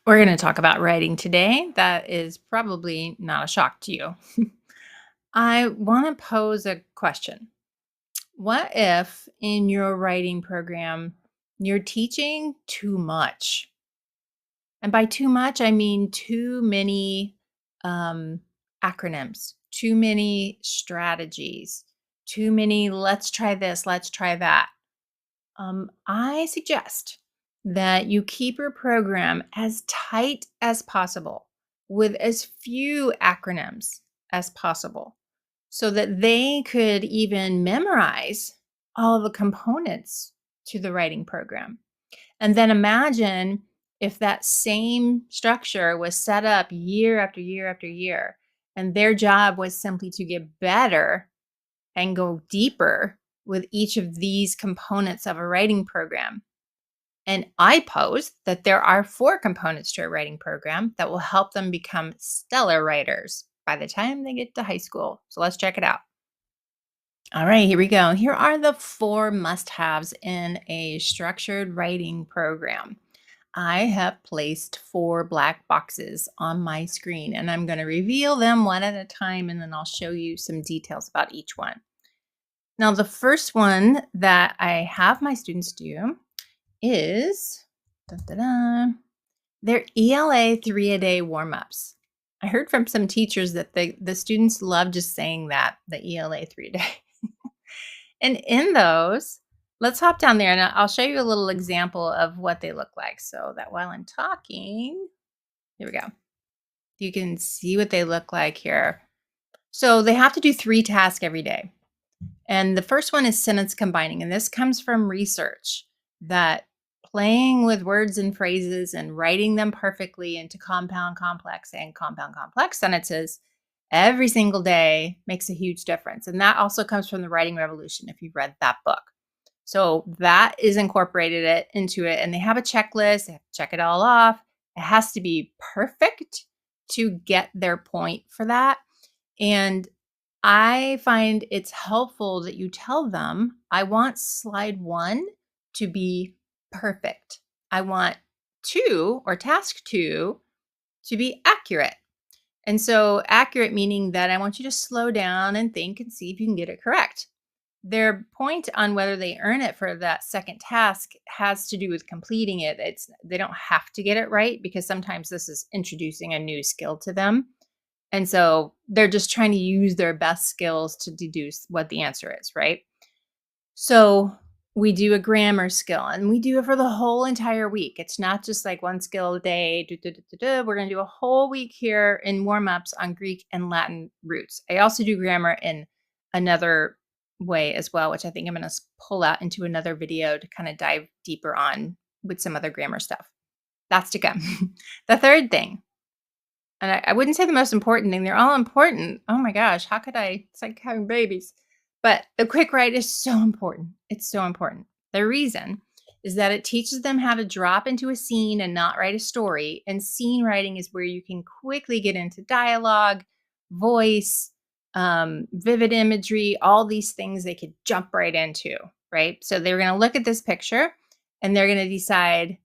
We're going to talk about writing today. That is probably not a shock to you. I want to pose a question. What if in your writing program you're teaching too much? And by too much, I mean too many um, acronyms, too many strategies, too many let's try this, let's try that. I suggest that you keep your program as tight as possible with as few acronyms as possible so that they could even memorize all the components to the writing program. And then imagine if that same structure was set up year after year after year, and their job was simply to get better and go deeper with each of these components of a writing program. And I pose that there are 4 components to a writing program that will help them become stellar writers by the time they get to high school. So let's check it out. All right, here we go. Here are the 4 must haves in a structured writing program. I have placed 4 black boxes on my screen and I'm going to reveal them one at a time and then I'll show you some details about each one. Now, the first one that I have my students do is their ELA 3-a-day warm-ups. I heard from some teachers that the students love just saying that, the ELA 3-a-day. And in those, let's hop down there and I'll show you a little example of what they look like so that while I'm talking, here we go. You can see what they look like here. So they have to do 3 tasks every day. And the first one is sentence combining. And this comes from research that playing with words and phrases and writing them perfectly into compound, complex, and compound, complex sentences every single day makes a huge difference. And that also comes from the Writing Revolution, if you've read that book. So that is incorporated into it. And they have a checklist, they have to check it all off. It has to be perfect to get their point for that. And I find it's helpful that you tell them, I want slide 1 to be perfect. I want 2 or task 2 to be accurate. And so accurate meaning that I want you to slow down and think and see if you can get it correct. Their point on whether they earn it for that second task has to do with completing it. They don't have to get it right because sometimes this is introducing a new skill to them. And so they're just trying to use their best skills to deduce what the answer is, right? So we do a grammar skill and we do it for the whole entire week. It's not just like one skill a day. We're going to do a whole week here in warm-ups on Greek and Latin roots. I also do grammar in another way as well, which I think I'm going to pull out into another video to kind of dive deeper on with some other grammar stuff. That's to come. The third thing, and I wouldn't say the most important thing. They're all important. Oh my gosh, how could I? It's like having babies. But the quick write is so important. It's so important. The reason is that it teaches them how to drop into a scene and not write a story. And scene writing is where you can quickly get into dialogue, voice, vivid imagery, all these things they could jump right into, right? So they're going to look at this picture and they're going to decide,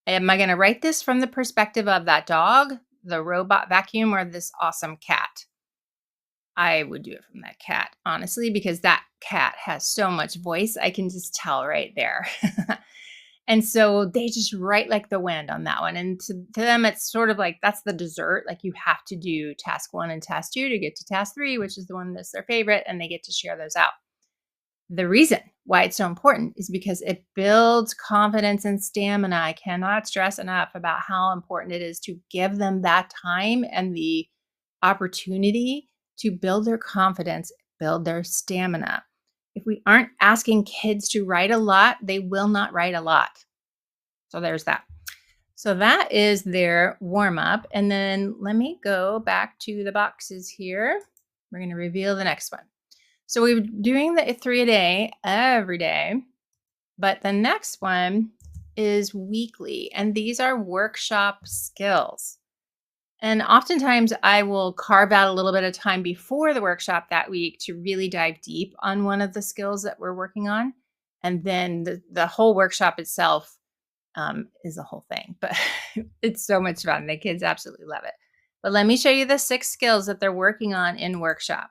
am I going to write this from the perspective of that dog, the robot vacuum, or this awesome cat? I would do it from that cat, honestly, because that cat has so much voice. I can just tell right there. And so they just write like the wind on that one. And to them, it's sort of like that's the dessert. Like you have to do task 1 and task 2 to get to task 3, which is the one that's their favorite, and they get to share those out. The reason why it's so important is because it builds confidence and stamina. I cannot stress enough about how important it is to give them that time and the opportunity to build their confidence, build their stamina. If we aren't asking kids to write a lot, they will not write a lot. So there's that. So that is their warm up. And then let me go back to the boxes here. We're going to reveal the next one. So we're doing the 3 a day every day, but the next one is weekly. And these are workshop skills. And oftentimes I will carve out a little bit of time before the workshop that week to really dive deep on one of the skills that we're working on. And then the whole workshop itself is the whole thing, but it's so much fun. The kids absolutely love it. But let me show you the 6 skills that they're working on in workshop: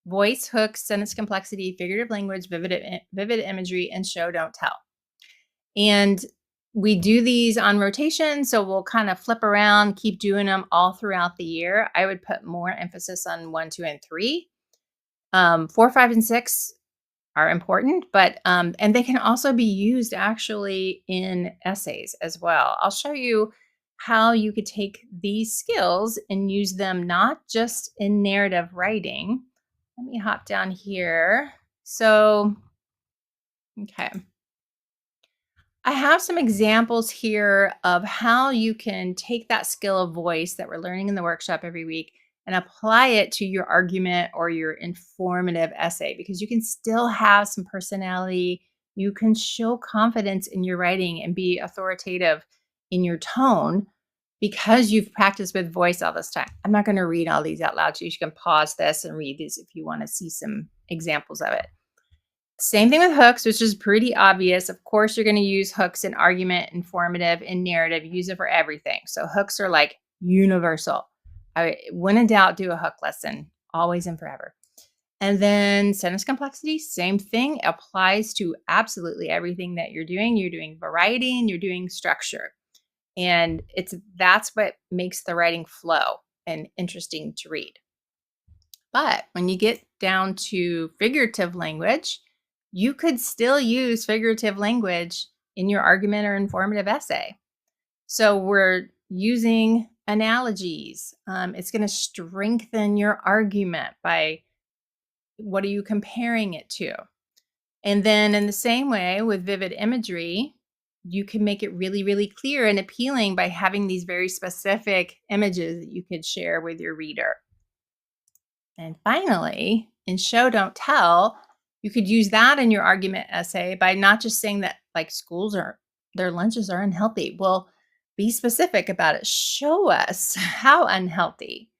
voice, hooks, sentence complexity, figurative language, vivid imagery, and show, don't tell. And we do these on rotation, so we'll kind of flip around, keep doing them all throughout the year. I would put more emphasis on 1, 2, and 3. 4, 5, and 6 are important, but and they can also be used actually in essays as well. I'll show you how you could take these skills and use them not just in narrative writing. Let me hop down here. So, okay. I have some examples here of how you can take that skill of voice that we're learning in the workshop every week and apply it to your argument or your informative essay, because you can still have some personality. You can show confidence in your writing and be authoritative in your tone because you've practiced with voice all this time. I'm not going to read all these out loud, so you can pause this and read these if you want to see some examples of it. Same thing with hooks, which is pretty obvious. Of course, you're going to use hooks in argument, informative, and narrative. Use it for everything. So hooks are like universal. When in doubt, do a hook lesson, always and forever. And then sentence complexity, same thing, applies to absolutely everything that you're doing. You're doing variety and you're doing structure. And that's what makes the writing flow and interesting to read. But when you get down to figurative language, you could still use figurative language in your argument or informative essay. So we're using analogies. It's going to strengthen your argument by what are you comparing it to? And then in the same way with vivid imagery, you can make it really, really clear and appealing by having these very specific images that you could share with your reader. And finally, in show, don't tell, you could use that in your argument essay by not just saying that like their lunches are unhealthy. Well, be specific about it. Show us how unhealthy.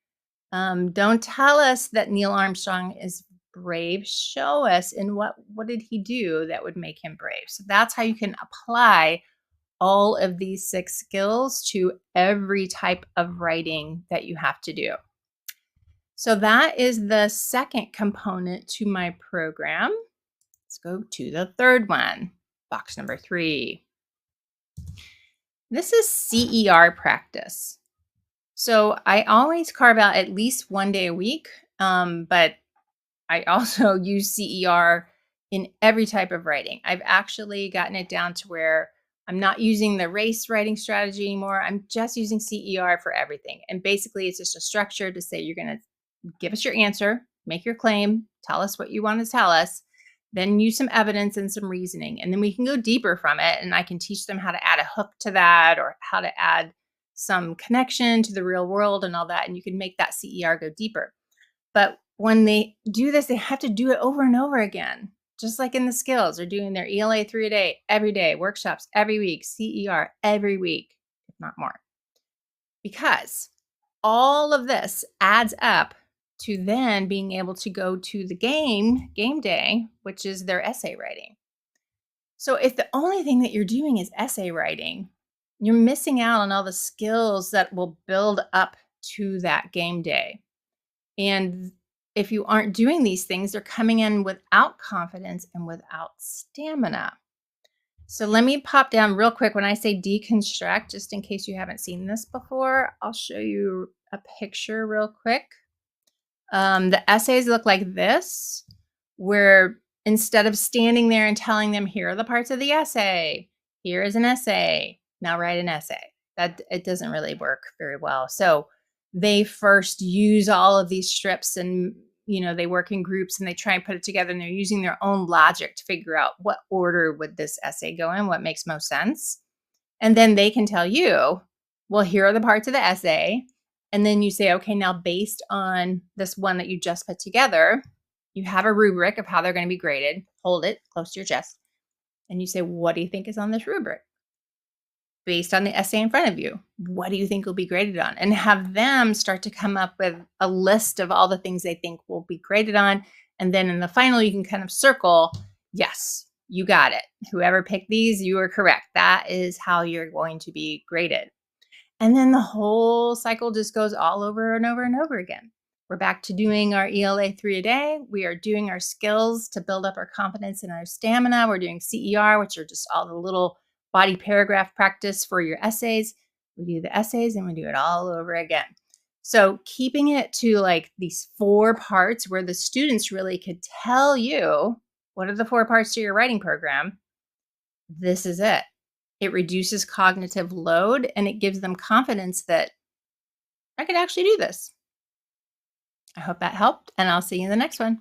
Don't tell us that Neil Armstrong is brave. Show us in what did he do that would make him brave. So that's how you can apply all of these 6 skills to every type of writing that you have to do. So that is the second component to my program. Let's go to the third one, box number 3. This is CER practice. So I always carve out at least 1 day a week, but I also use CER in every type of writing. I've actually gotten it down to where I'm not using the race writing strategy anymore. I'm just using CER for everything. And basically, it's just a structure to say you're going to give us your answer, make your claim, tell us what you want to tell us, then use some evidence and some reasoning. And then we can go deeper from it. And I can teach them how to add a hook to that or how to add some connection to the real world and all that. And you can make that CER go deeper. But when they do this, they have to do it over and over again. Just like in the skills, they're doing their ELA 3 a day, every day, workshops every week, CER every week, if not more. Because all of this adds up to then being able to go to the game day, which is their essay writing. So if the only thing that you're doing is essay writing, you're missing out on all the skills that will build up to that game day. And if you aren't doing these things, they're coming in without confidence and without stamina. So let me pop down real quick. When I say deconstruct, just in case you haven't seen this before, I'll show you a picture real quick. The essays look like this, where instead of standing there and telling them, here are the parts of the essay, here is an essay, now write an essay. That it doesn't really work very well. So they first use all of these strips and, they work in groups and they try and put it together, and they're using their own logic to figure out what order would this essay go in, what makes most sense. And then they can tell you, well, here are the parts of the essay. And then you say, okay, now based on this one that you just put together, you have a rubric of how they're going to be graded. Hold it close to your chest. And you say, what do you think is on this rubric? Based on the essay in front of you, what do you think will be graded on? And have them start to come up with a list of all the things they think will be graded on. And then in the final, you can kind of circle, yes, You got it. Whoever picked these, you are correct. That is how you're going to be graded. And then the whole cycle just goes all over and over and over again. We're back to doing our ELA 3 a day. We are doing our skills to build up our confidence and our stamina. We're doing CER, which are just all the little body paragraph practice for your essays. We do the essays and we do it all over again. So keeping it to like these 4 parts where the students really could tell you what are the 4 parts to your writing program. This is it. It reduces cognitive load and it gives them confidence that I could actually do this. I hope that helped, and I'll see you in the next one.